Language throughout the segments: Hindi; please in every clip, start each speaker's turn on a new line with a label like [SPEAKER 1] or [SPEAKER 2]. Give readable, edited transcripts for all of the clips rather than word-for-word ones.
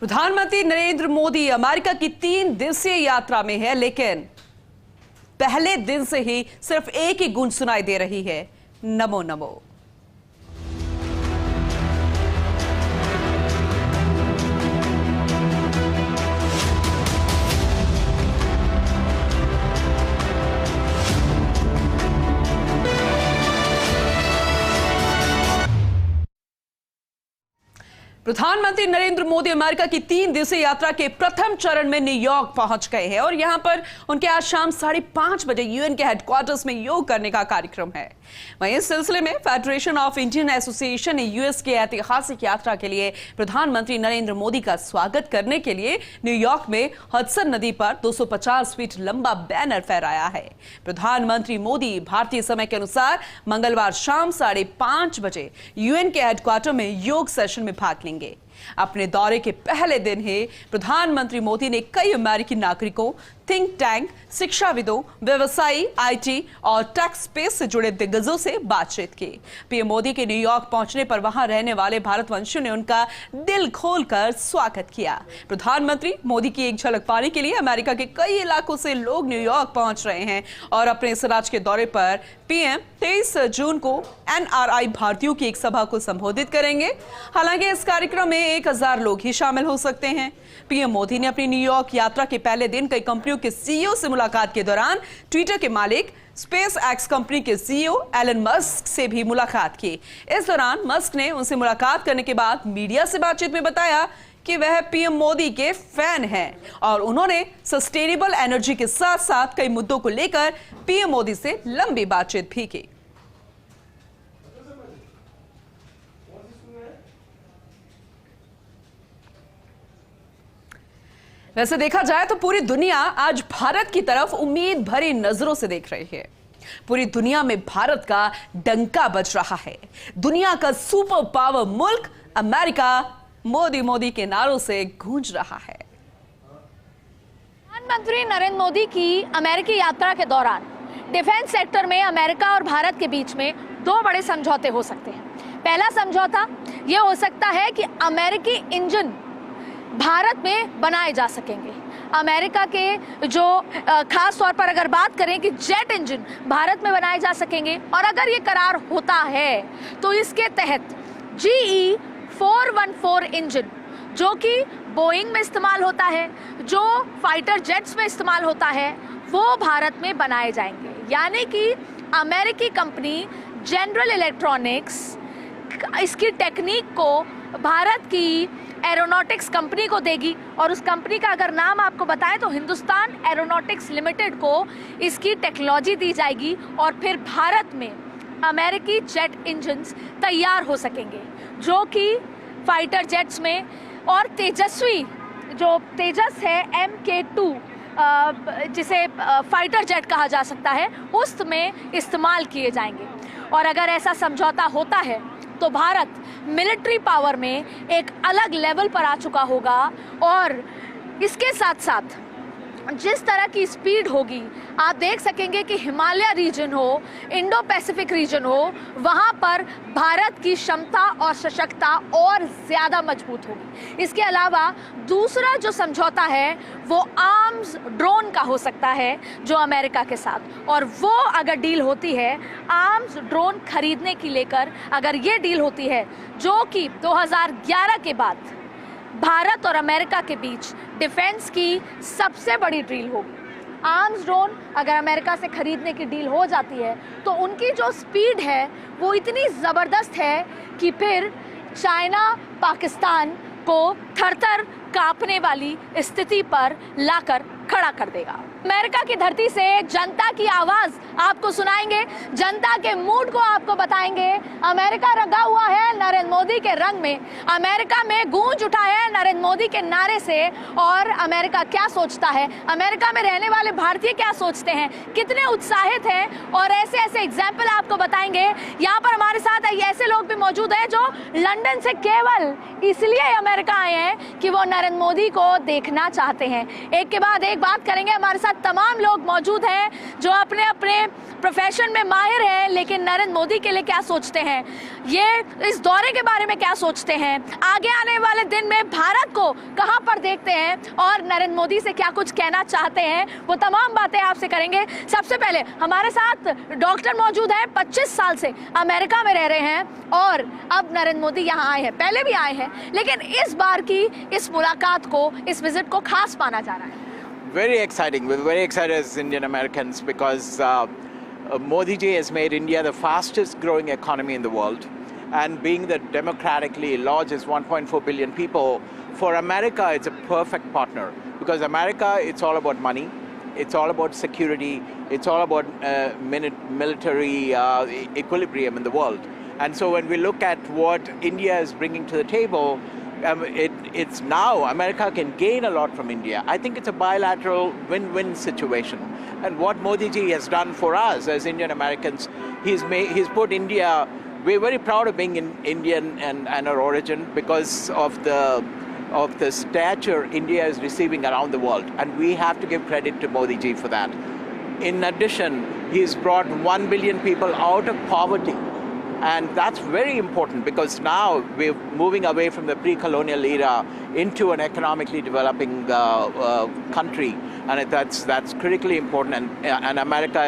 [SPEAKER 1] प्रधानमंत्री नरेंद्र मोदी अमेरिका की 3 दिवसीय यात्रा में है, लेकिन पहले दिन से ही सिर्फ एक ही गूंज सुनाई दे रही है, नमो नमो। प्रधानमंत्री नरेंद्र मोदी अमेरिका की 3 दिवसीय यात्रा के प्रथम चरण में न्यूयॉर्क पहुंच गए हैं और यहां पर उनके आज शाम 5:30 बजे यूएन के हेडक्वार्टर्स में योग करने का कार्यक्रम है। वहीं इस सिलसिले में फेडरेशन ऑफ इंडियन एसोसिएशन ने यूएस की ऐतिहासिक यात्रा के लिए प्रधानमंत्री नरेंद्र मोदी का स्वागत करने के लिए न्यूयॉर्क में हडसन नदी पर 250 फीट लंबा बैनर फहराया है। प्रधानमंत्री मोदी भारतीय समय के अनुसार मंगलवार शाम 5:30 बजे यूएन के हेडक्वार्टर में योग सेशन में भाग लेंगे। अपने दौरे के पहले दिन ही प्रधानमंत्री मोदी ने कई अमेरिकी नागरिकों, थिंक टैंक, शिक्षाविदों, व्यवसायी, आईटी और टेक स्पेस से जुड़े दिग्गजों से बातचीत की। पीएम मोदी के न्यूयॉर्क पहुंचने पर वहां रहने वाले भारतवंशियों ने उनका दिल खोलकर स्वागत किया। प्रधानमंत्री मोदी की एक झलक पाने के लिए अमेरिका के कई इलाकों से लोग न्यूयॉर्क पहुंच रहे हैं और अपने इस राज्य के दौरे पर पीएम 23 जून को एनआरआई भारतीयों की एक सभा को संबोधित करेंगे। हालांकि इस कार्यक्रम में 1000 लोग ही शामिल हो सकते हैं। पीएम मोदी ने अपनी न्यूयॉर्क यात्रा के पहले दिन कई कंपनियों के सीईओ से मुलाकात के दौरान ट्विटर के मालिक, स्पेस एक्स कंपनी के सीईओ एलन मस्क से भी मुलाकात की। इस दौरान मस्क ने उनसे मुलाकात करने के बाद मीडिया से बातचीत में बताया कि वह पीएम मोदी के फैन हैं और उन्होंने सस्टेनेबल एनर्जी के साथ साथ कई मुद्दों को लेकर पीएम मोदी से लंबी बातचीत भी की। वैसे देखा जाए तो पूरी दुनिया आज भारत की तरफ उम्मीद भरी नजरों से देख रही है। पूरी दुनिया में भारत का डंका बज रहा है। दुनिया का सुपर पावर मुल्क अमेरिका मोदी मोदी के नारों से गूंज रहा है।
[SPEAKER 2] प्रधानमंत्री नरेंद्र मोदी की अमेरिकी यात्रा के दौरान डिफेंस सेक्टर में अमेरिका और भारत के बीच में 2 बड़े समझौते हो सकते हैं। पहला समझौता यह हो सकता है कि अमेरिकी इंजन भारत में बनाए जा सकेंगे। अमेरिका के जो खास तौर पर अगर बात करें कि जेट इंजन भारत में बनाए जा सकेंगे और अगर ये करार होता है तो इसके तहत GE 414 इंजन जो कि बोइंग में इस्तेमाल होता है, जो फाइटर जेट्स में इस्तेमाल होता है, वो भारत में बनाए जाएंगे। यानी कि अमेरिकी कंपनी जनरल इलेक्ट्रॉनिक्स इसकी टेक्निक को भारत की एरोनॉटिक्स कंपनी को देगी और उस कंपनी का अगर नाम आपको बताएं तो हिंदुस्तान एरोनॉटिक्स लिमिटेड को इसकी टेक्नोलॉजी दी जाएगी और फिर भारत में अमेरिकी जेट इंजन्स तैयार हो सकेंगे जो कि फाइटर जेट्स में और तेजस्वी जो तेजस है MK2 जिसे फाइटर जेट कहा जा सकता है उसमें इस्तेमाल किए जाएंगे। और अगर ऐसा समझौता होता है तो भारत मिलिट्री पावर में एक अलग लेवल पर आ चुका होगा और इसके साथ साथ जिस तरह की स्पीड होगी आप देख सकेंगे कि हिमालय रीजन हो, इंडो पैसिफिक रीजन हो, वहाँ पर भारत की क्षमता और सशक्तता और ज़्यादा मजबूत होगी। इसके अलावा दूसरा जो समझौता है वो आर्म्स ड्रोन का हो सकता है जो अमेरिका के साथ, और वो अगर डील होती है आर्म्स ड्रोन खरीदने की लेकर अगर ये डील होती है जो कि 2011 के बाद भारत और अमेरिका के बीच डिफेंस की सबसे बड़ी डील होगी। आर्म्स ड्रोन अगर अमेरिका से खरीदने की डील हो जाती है तो उनकी जो स्पीड है वो इतनी ज़बरदस्त है कि फिर चाइना पाकिस्तान को थर-थर कांपने वाली स्थिति पर लाकर खड़ा कर देगा। अमेरिका की धरती से जनता की आवाज आपको सुनाएंगे, जनता के मूड को आपको बताएंगे। अमेरिका रंगा हुआ है नरेंद्र मोदी के रंग में, अमेरिका में गूंज उठा है नरेंद्र मोदी के नारे से। और अमेरिका क्या सोचता है, अमेरिका में रहने वाले भारतीय क्या सोचते हैं, कितने उत्साहित हैं, और ऐसे ऐसे एग्जाम्पल आपको बताएंगे। यहाँ पर हमारे साथ ऐसे लोग भी मौजूद हैं जो लंदन से केवल इसलिए अमेरिका आए हैं कि वो नरेंद्र मोदी को देखना चाहते हैं। एक के बाद एक बात करेंगे। हमारे साथ तमाम लोग मौजूद हैं जो अपने अपने प्रोफेशन में माहिर हैं, लेकिन नरेंद्र मोदी के लिए क्या सोचते हैं, ये इस दौरे के बारे में क्या सोचते हैं, आगे आने वाले दिन में भारत भारत को कहां पर देखते हैं और नरेंद्र मोदी से क्या कुछ कहना चाहते हैं, वो तमाम बातें आपसे करेंगे। सबसे पहले हमारे साथ डॉक्टर मौजूद है, 25 साल से अमेरिका में रह रहे हैं और अब नरेंद्र मोदी यहाँ आए हैं, पहले भी आए हैं, लेकिन इस बार की इस मुलाकात को, इस विजिट को खास माना जा रहा है।
[SPEAKER 3] Very exciting. We're very excited as Indian Americans because Modi ji has made India the fastest growing economy in the world. And being the democratically largest 1.4 billion people, for America it's a perfect partner. Because America, it's all about money, it's all about security, it's all about military equilibrium in the world. And so when we look at what India is bringing to the table, it's now America can gain a lot from India. I think it's a bilateral win-win situation. And what Modi ji has done for us as Indian Americans, he's put India. We're very proud of being Indian and our origin because of the stature India is receiving around the world, and we have to give credit to Modi ji for that. In addition, he's brought 1 billion people out of poverty. And that's very important because now we're moving away from the pre-colonial era into an economically developing country, and that's critically important. And America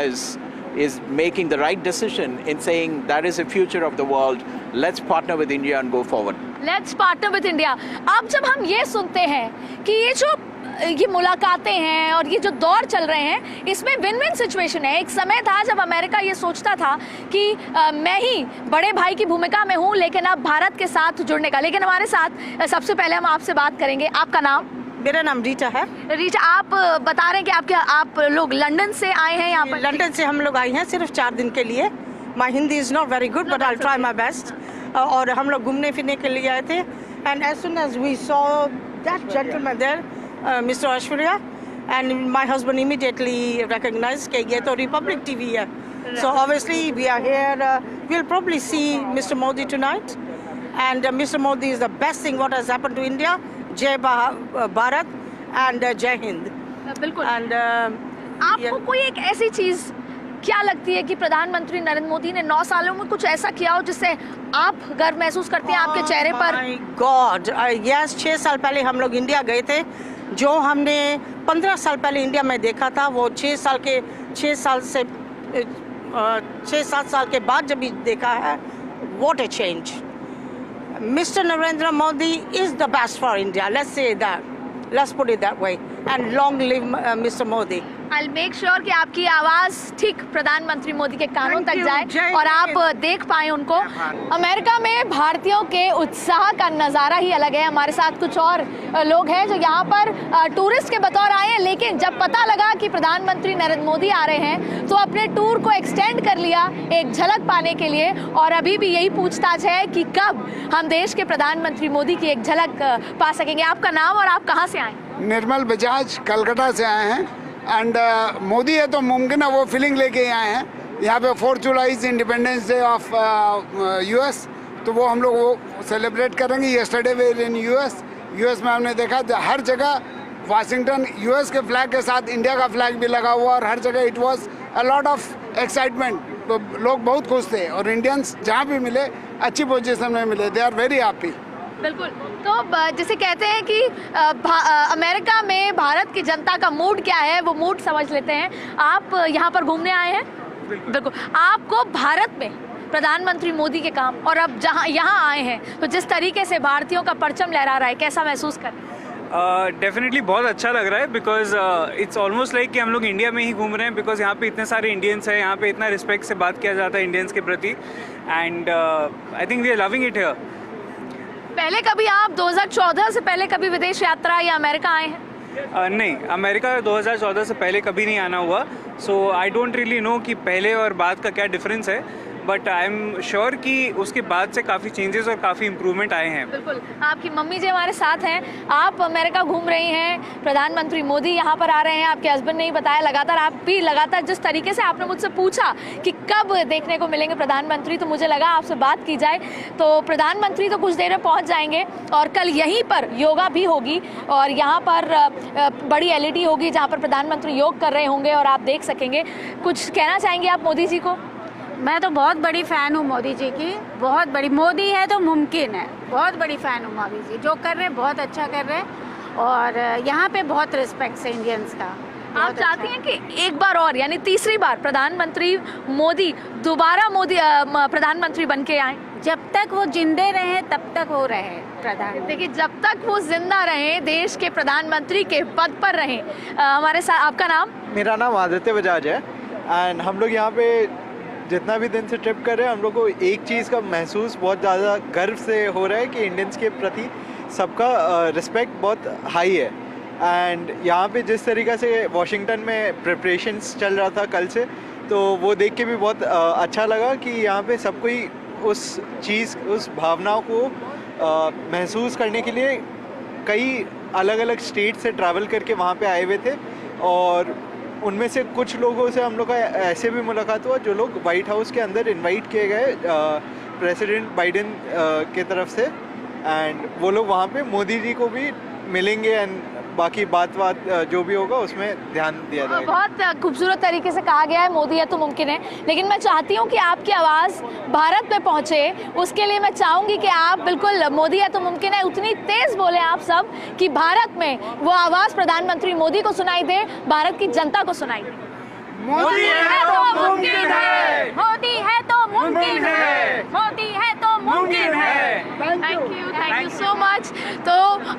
[SPEAKER 3] is making the right decision in saying that is the future of the world. Let's partner with India and go forward.
[SPEAKER 2] Let's partner with India. अब जब हम ये सुनते हैं कि ये मुलाकातें हैं और ये जो दौर चल रहे हैं, इसमें विन विन सिचुएशन है। एक समय था जब अमेरिका ये सोचता था कि मैं ही बड़े भाई की भूमिका में हूँ, लेकिन अब भारत के साथ जुड़ने का। लेकिन हमारे साथ सबसे पहले हम आपसे बात करेंगे। आपका नाम?
[SPEAKER 4] मेरा नाम रीटा है।
[SPEAKER 2] रीटा, आप बता रहे हैं कि आप लोग लंदन से आए हैं यहाँ पर?
[SPEAKER 4] लंदन से हम लोग आए हैं सिर्फ 4 दिन के लिए। My Hindi is not very good but I try my best. और हम लोग घूमने फिरने के लिए आए थे। And as soon as we saw that gentleman there, Mr. Ashwarya, and my husband immediately recognized that ये तो Republic TV है. So obviously we are here. We'll probably see Mr. Modi tonight, and Mr. Modi is the best thing what has happened to India. Jai Bharat and Jai Hind.
[SPEAKER 2] बिल्कुल।
[SPEAKER 4] And
[SPEAKER 2] आपको कोई एक ऐसी चीज क्या लगती है कि प्रधानमंत्री नरेंद्र मोदी ने 9 सालों में कुछ ऐसा किया हो जिससे आप गर्व महसूस करते हैं आपके चेहरे पर?
[SPEAKER 4] My God, yes, 6 साल पहले हम लोग इंडिया गए थे। जो हमने 15 साल पहले इंडिया में देखा था, वो 6-7 साल के बाद जब भी देखा है, what a change. Mr. Narendra Modi is the best for India. Let's say that. Let's put it that way. And long live Mr. Modi.
[SPEAKER 2] I'll make sure कि आपकी आवाज़ ठीक प्रधानमंत्री मोदी के कानों तक जाए और आप देख पाएं उनको। अमेरिका में भारतीयों के उत्साह का नज़ारा ही अलग है। हमारे साथ कुछ और लोग हैं जो यहाँ पर टूरिस्ट के बतौर आए हैं, लेकिन जब पता लगा कि प्रधानमंत्री नरेंद्र मोदी आ रहे हैं तो अपने टूर को एक्सटेंड कर लिया एक झलक पाने के लिए। और अभी भी यही पूछताछ है कि कब हम देश के प्रधानमंत्री मोदी की एक झलक पा सकेंगे। आपका नाम और आप कहाँ से आए?
[SPEAKER 5] निर्मल बजाज, कलकत्ता से आए हैं। एंड मोदी है तो मुमकिन है वो फीलिंग लेके आए हैं। यहाँ पे 4 जुलाई इंडिपेंडेंस डे ऑफ यूएस, तो वो हम लोग वो सेलिब्रेट करेंगे। येस्टरडे वेयर इन यूएस में हमने देखा हर जगह वाशिंगटन यूएस के फ्लैग के साथ इंडिया का फ्लैग भी लगा हुआ, और हर जगह it was a lot of excitement. तो लोग बहुत खुश थे और इंडियंस जहाँ भी मिले अच्छी पोजीशन में मिले, दे आर वेरी हैप्पी।
[SPEAKER 2] बिल्कुल। तो जैसे कहते हैं कि अमेरिका में भारत की जनता का मूड क्या है, वो मूड समझ लेते हैं। आप यहाँ पर घूमने आए हैं? बिल्कुल। आपको भारत में प्रधानमंत्री मोदी के काम और अब जहाँ यहाँ आए हैं तो जिस तरीके से भारतीयों का परचम लहरा रहा है, कैसा महसूस कर?
[SPEAKER 6] डेफिनेटली बहुत अच्छा लग रहा है बिकॉज इट्स ऑलमोस्ट लाइक कि हम लोग इंडिया में ही घूम रहे हैं, बिकॉज यहाँ पे इतने सारे इंडियंस हैं, यहाँ पे इतना रिस्पेक्ट से बात किया जाता है इंडियंस के प्रति, and I think we are loving it here.
[SPEAKER 2] पहले कभी आप 2014 से पहले कभी विदेश यात्रा या अमेरिका आए हैं?
[SPEAKER 6] नहीं, अमेरिका 2014 से पहले कभी नहीं आना हुआ, सो आई डोंट रियली नो कि पहले और बाद का क्या डिफरेंस है, बट आई एम श्योर कि उसके बाद से काफ़ी चेंजेस और काफ़ी इम्प्रूवमेंट आए हैं।
[SPEAKER 2] बिल्कुल। आपकी मम्मी जी हमारे साथ हैं, आप अमेरिका घूम रही हैं, प्रधानमंत्री मोदी यहाँ पर आ रहे हैं, आपके हस्बैंड ने ही बताया, लगातार आप भी लगातार जिस तरीके से आपने मुझसे पूछा कि कब देखने को मिलेंगे प्रधानमंत्री, तो मुझे लगा आपसे बात की जाए। तो प्रधानमंत्री तो कुछ देर में पहुँच जाएंगे और कल यहीं पर योगा भी होगी और यहाँ पर बड़ी LED होगी जहाँ पर प्रधानमंत्री योग कर रहे होंगे और आप देख सकेंगे। कुछ कहना चाहेंगे आप मोदी जी को?
[SPEAKER 7] मैं तो बहुत बड़ी फ़ैन हूँ मोदी जी की, बहुत बड़ी। मोदी है तो मुमकिन है, बहुत बड़ी फ़ैन हूँ मोदी जी। जो कर रहे हैं बहुत अच्छा कर रहे हैं और यहाँ पे बहुत रिस्पेक्ट है इंडियंस का।
[SPEAKER 2] आप चाहती हैं कि एक बार और यानी तीसरी बार प्रधानमंत्री मोदी दोबारा प्रधानमंत्री बन के आए?
[SPEAKER 7] जब तक वो जिंदे रहे तब तक वो रहे प्रधान।
[SPEAKER 2] देखिए, जब तक वो जिंदा रहे, देश के प्रधानमंत्री के पद पर रहे। हमारे साथ आपका नाम?
[SPEAKER 8] मेरा नाम आदित्य बजाज है एंड हम लोग यहाँ पे जितना भी दिन से ट्रिप कर रहे हैं, हम लोग को एक चीज़ का महसूस बहुत ज़्यादा गर्व से हो रहा है कि इंडियंस के प्रति सबका रिस्पेक्ट बहुत हाई है। एंड यहाँ पे जिस तरीक़े से वॉशिंगटन में प्रिपरेशंस चल रहा था कल से, तो वो देख के भी बहुत अच्छा लगा कि यहाँ पे सब कोई उस चीज़, उस भावनाओं को महसूस करने के लिए कई अलग अलग स्टेट से ट्रैवल करके वहाँ पे आए हुए थे। और उनमें से कुछ लोगों से हम लोग का ऐसे भी मुलाकात हुआ जो लोग वाइट हाउस के अंदर इनवाइट किए गए प्रेसिडेंट बाइडेन के तरफ से, एंड वो लोग वहाँ पे मोदी जी को भी मिलेंगे एंड बाकी बात जो भी होगा उसमें ध्यान दिया जाएगा।
[SPEAKER 2] बहुत खूबसूरत तरीके से कहा गया है, मोदी है तो मुमकिन है। लेकिन मैं चाहती हूँ कि आपकी आवाज़ भारत में पहुँचे, उसके लिए मैं चाहूँगी कि आप बिल्कुल मोदी है तो मुमकिन है उतनी तेज़ बोले आप सब कि भारत में वो आवाज़ प्रधानमंत्री मोदी को सुनाई दे, भारत की जनता को सुनाई दे।
[SPEAKER 7] मोदी है तो मुमकिन है, मोदी है तो मुमकिन है, मोदी है तो मुमकिन है।
[SPEAKER 2] Thank you so much. तो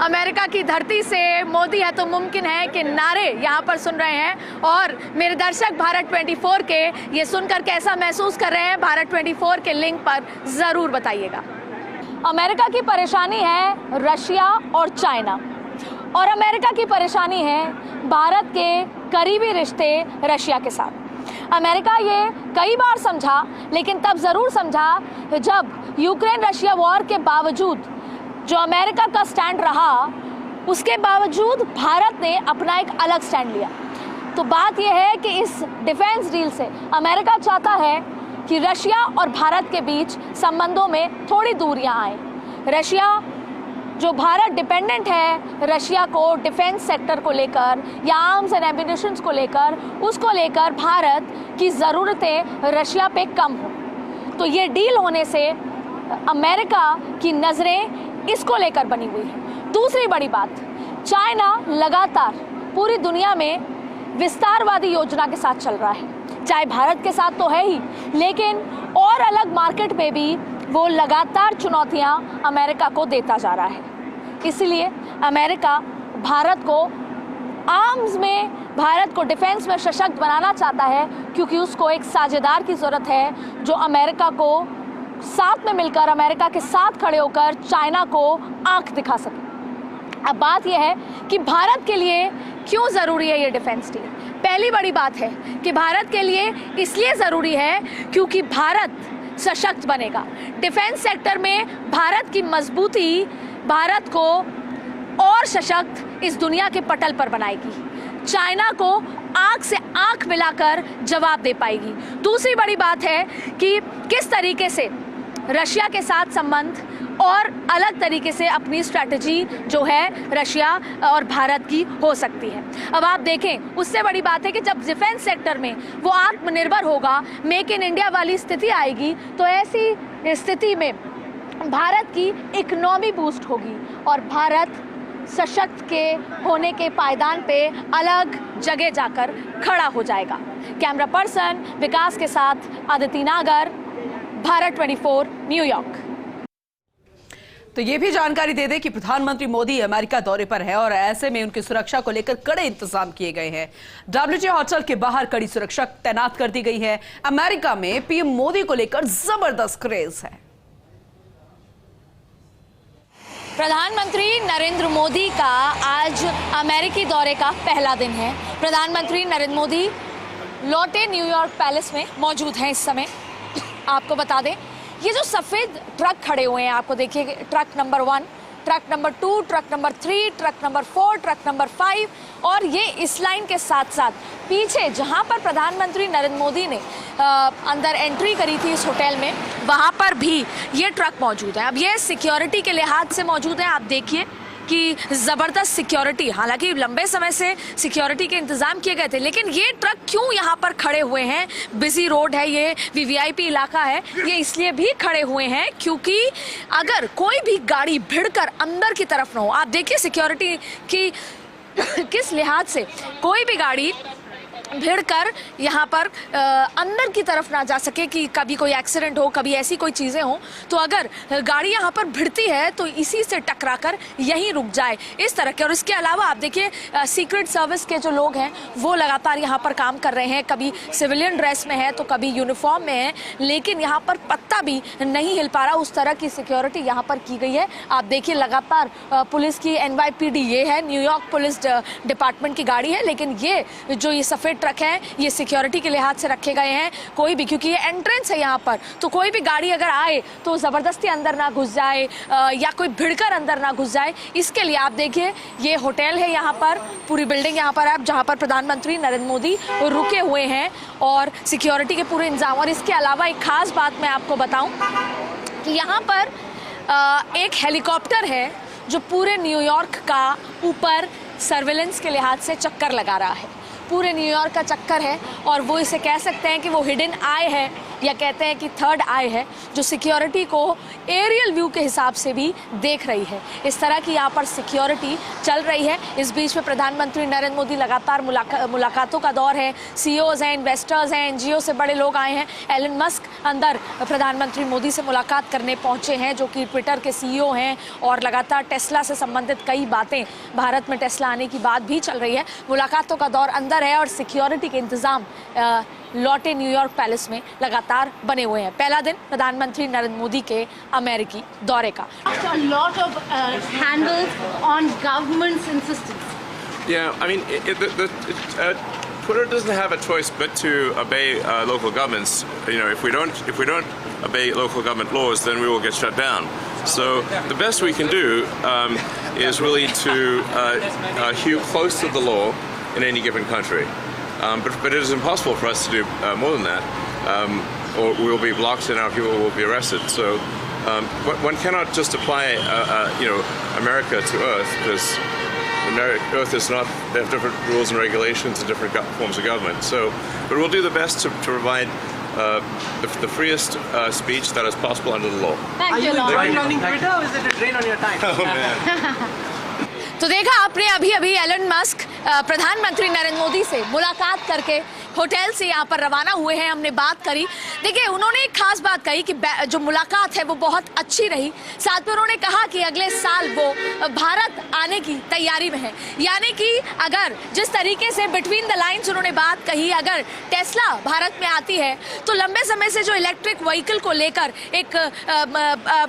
[SPEAKER 2] अमेरिका की धरती से मोदी है तो मुमकिन है कि नारे यहाँ पर सुन रहे हैं और मेरे दर्शक भारत 24 के ये सुनकर कैसा महसूस कर रहे हैं, भारत 24 के लिंक पर ज़रूर बताइएगा। अमेरिका की परेशानी है रशिया और चाइना, और अमेरिका की परेशानी है भारत के करीबी रिश्ते रशिया के साथ। अमेरिका ये कई बार समझा, लेकिन तब ज़रूर समझा जब यूक्रेन रशिया वॉर के बावजूद जो अमेरिका का स्टैंड रहा, उसके बावजूद भारत ने अपना एक अलग स्टैंड लिया। तो बात यह है कि इस डिफेंस डील से अमेरिका चाहता है कि रशिया और भारत के बीच संबंधों में थोड़ी दूरियां आए। रशिया जो भारत डिपेंडेंट है, रशिया को डिफेंस सेक्टर को लेकर या आर्म्स एंड एम्यूनिशंस को लेकर, उसको लेकर भारत की ज़रूरतें रशिया पे कम हो। तो ये डील होने से अमेरिका की नज़रें इसको लेकर बनी हुई है। दूसरी बड़ी बात, चाइना लगातार पूरी दुनिया में विस्तारवादी योजना के साथ चल रहा है, चाहे भारत के साथ तो है ही, लेकिन और अलग मार्केट में भी वो लगातार चुनौतियां अमेरिका को देता जा रहा है। इसलिए अमेरिका भारत को आर्म्स में, भारत को डिफेंस में सशक्त बनाना चाहता है, क्योंकि उसको एक साझेदार की ज़रूरत है जो अमेरिका को साथ में मिलकर, अमेरिका के साथ खड़े होकर चाइना को आंख दिखा सके। अब बात यह है कि भारत के लिए क्यों ज़रूरी है ये डिफेंस डील। पहली बड़ी बात है कि भारत के लिए इसलिए ज़रूरी है क्योंकि भारत सशक्त बनेगा। डिफेंस सेक्टर में भारत की मजबूती भारत को और सशक्त इस दुनिया के पटल पर बनाएगी, चाइना को आंख से आंख मिलाकर जवाब दे पाएगी। दूसरी बड़ी बात है कि किस तरीके से रशिया के साथ संबंध और अलग तरीके से अपनी स्ट्रैटेजी जो है रशिया और भारत की हो सकती है। अब आप देखें, उससे बड़ी बात है कि जब डिफेंस सेक्टर में वो आत्मनिर्भर होगा, मेक इन इंडिया वाली स्थिति आएगी, तो ऐसी स्थिति में भारत की इकोनॉमी बूस्ट होगी और भारत सशक्त के होने के पायदान पे अलग जगह जाकर खड़ा हो जाएगा। कैमरा पर्सन विकास के साथ आदिति नागर, भारत 24, न्यूयॉर्क।
[SPEAKER 1] तो ये भी जानकारी दे दें कि प्रधानमंत्री मोदी अमेरिका दौरे पर है और ऐसे में उनकी सुरक्षा को लेकर कड़े इंतजाम किए गए हैं। WJ होटल के बाहर कड़ी सुरक्षा तैनात कर दी गई है। अमेरिका में पीएम मोदी को लेकर जबरदस्त क्रेज है।
[SPEAKER 2] प्रधानमंत्री नरेंद्र मोदी का आज अमेरिकी दौरे का पहला दिन है। प्रधानमंत्री नरेंद्र मोदी लौटे न्यूयॉर्क पैलेस में मौजूद हैं इस समय। आपको बता दें, ये जो सफ़ेद ट्रक खड़े हुए हैं, आपको देखिए, truck number 1, truck number 2, truck number 3, truck number 4, truck number 5, और ये इस लाइन के साथ साथ पीछे जहाँ पर प्रधानमंत्री नरेंद्र मोदी ने अंदर एंट्री करी थी इस होटल में, वहाँ पर भी ये ट्रक मौजूद है। अब ये सिक्योरिटी के लिहाज से मौजूद है। आप देखिए कि ज़बरदस्त सिक्योरिटी, हालांकि लंबे समय से सिक्योरिटी के इंतज़ाम किए गए थे, लेकिन ये ट्रक क्यों यहाँ पर खड़े हुए हैं? बिजी रोड है, ये वीवीआईपी इलाका है, ये इसलिए भी खड़े हुए हैं क्योंकि अगर कोई भी गाड़ी भिड़कर अंदर की तरफ ना हो, आप देखिए सिक्योरिटी की किस लिहाज से कोई भी गाड़ी भिड़कर यहाँ पर अंदर की तरफ ना जा सके कि कभी कोई एक्सीडेंट हो, कभी ऐसी कोई चीज़ें हो, तो अगर गाड़ी यहाँ पर भिड़ती है तो इसी से टकराकर यहीं रुक जाए, इस तरह के। और इसके अलावा आप देखिए सीक्रेट सर्विस के जो लोग हैं वो लगातार यहाँ पर काम कर रहे हैं, कभी सिविलियन ड्रेस में है तो कभी यूनिफॉर्म में है, लेकिन यहाँ पर पत्ता भी नहीं हिल पा रहा, उस तरह की सिक्योरिटी यहाँ पर की गई है। आप देखिए लगातार पुलिस की NYPD, ये है न्यूयॉर्क पुलिस डिपार्टमेंट की गाड़ी है, लेकिन ये जो ये सफ़ेद ट्रक है ये सिक्योरिटी के लिहाज से रखे गए हैं। कोई भी, क्योंकि ये एंट्रेंस है यहाँ पर, तो कोई भी गाड़ी अगर आए तो ज़बरदस्ती अंदर ना घुस जाए या कोई भिड़कर अंदर ना घुस जाए, इसके लिए आप देखिए ये होटल है यहाँ पर, पूरी बिल्डिंग यहाँ पर है जहाँ पर प्रधानमंत्री नरेंद्र मोदी रुके हुए हैं और सिक्योरिटी के पूरे इंतजाम। और इसके अलावा एक खास बात मैं आपको बताऊँ कि यहाँ पर एक हेलीकॉप्टर है जो पूरे न्यूयॉर्क का ऊपर सर्विलेंस के लिहाज से चक्कर लगा रहा है, पूरे न्यूयॉर्क का चक्कर है, और वो इसे कह सकते हैं कि वो हिडन आई है या कहते हैं कि थर्ड आई है, जो सिक्योरिटी को एरियल व्यू के हिसाब से भी देख रही है। इस तरह की यहाँ पर सिक्योरिटी चल रही है। इस बीच में प्रधानमंत्री नरेंद्र मोदी लगातार मुलाकातों का दौर है, CEOs हैं, इन्वेस्टर्स हैं, NGO से बड़े लोग आए हैं। एलन मस्क अंदर प्रधानमंत्री मोदी से मुलाकात करने पहुँचे हैं, जो कि ट्विटर के CEO हैं, और लगातार टेस्ला से संबंधित कई बातें, भारत में टेस्ला आने की बात भी चल रही है। मुलाकातों का दौर अंदर है और सिक्योरिटी के इंतज़ाम लौटे न्यूयॉर्क पैलेस में लगातार बने हुए हैं। पहला दिन प्रधानमंत्री नरेंद्र मोदी के अमेरिकी दौरे का।
[SPEAKER 9] A lot of handles on government's insistence.
[SPEAKER 10] Yeah, I mean, Twitter doesn't have a choice but to obey local governments. You know, if we don't obey local government laws, then we will get shut down. So the best we can do is really to hew close to the law in any given country. But it is impossible for us to do more than that, or we will be blocked and our people will be arrested. So one cannot just apply, America to Earth, because Earth is not. They have different rules and regulations and different forms of government. So, but we'll do the best to provide the freest speech that is possible under the law.
[SPEAKER 9] Thank you, Lord.
[SPEAKER 8] Are you joining Twitter or is it a drain on your time?
[SPEAKER 10] Oh man.
[SPEAKER 2] तो देखा आपने अभी एलन मस्क प्रधानमंत्री नरेंद्र मोदी से मुलाकात करके होटल से यहाँ पर रवाना हुए हैं। हमने बात करी, देखिए उन्होंने एक खास बात कही कि जो मुलाकात है वो बहुत अच्छी रही। साथ में उन्होंने कहा कि अगले साल वो भारत आने की तैयारी में है, यानी कि अगर जिस तरीके से बिटवीन द लाइन्स उन्होंने बात कही, अगर टेस्ला भारत में आती है तो लंबे समय से जो इलेक्ट्रिक व्हीकल को लेकर एक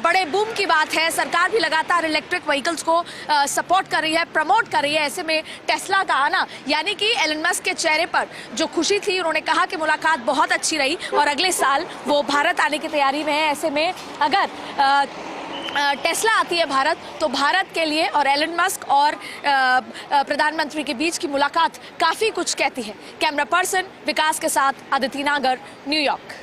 [SPEAKER 2] बड़े बूम की बात है, सरकार भी लगातार इलेक्ट्रिक व्हीकल्स को सपोर्ट कर रही है, प्रमोट कर रही है, ऐसे में टेस्ला का आना, यानी कि एलन मस्क के चेहरे पर जो खुशी थी, उन्होंने कहा कि मुलाकात बहुत अच्छी रही और अगले साल वो भारत आने की तैयारी में है। ऐसे में अगर टेस्ला आती है भारत तो भारत के लिए और एलन मस्क और प्रधानमंत्री के बीच की मुलाकात काफ़ी कुछ कहती है। कैमरा पर्सन विकास के साथ अदिति नागर, न्यूयॉर्क।